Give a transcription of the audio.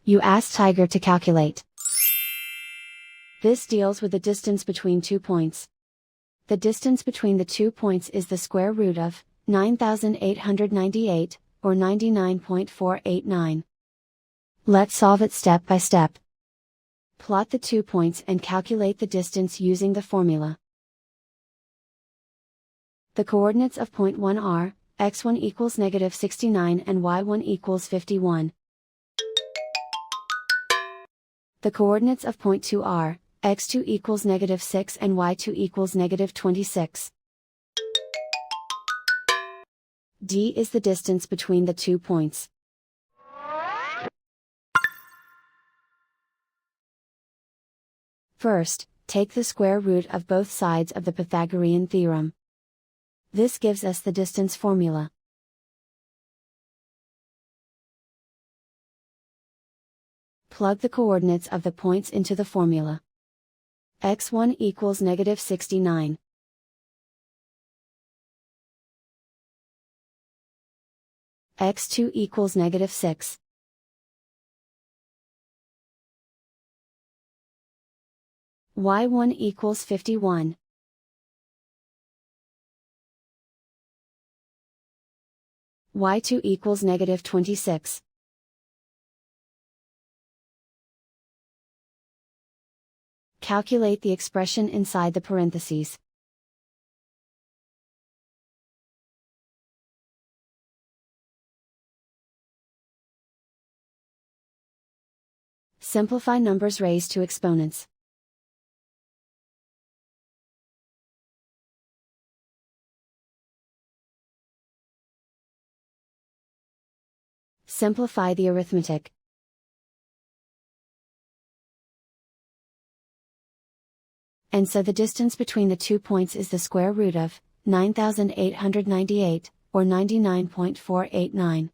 You ask Tiger to calculate. This deals with the distance between 2 points. The distance between the 2 points is the square root of 9,898, or 99.489. Let's solve it step by step. Plot the 2 points and calculate the distance using the formula. The coordinates of point 1 are, x1 equals negative 69 and y1 equals 51. The coordinates of point 2 are, x2 equals negative 6 and y2 equals negative 26. D is the distance between the 2 points. First, take the square root of both sides of the Pythagorean theorem. This gives us the distance formula. Plug the coordinates of the points into the formula. x1 equals negative 69. x2 equals negative 6. y1 equals 51. y2 equals negative 26. Calculate the expression inside the parentheses. Simplify numbers raised to exponents. Simplify the arithmetic. And so the distance between the 2 points is the square root of 9,898, or 99.489.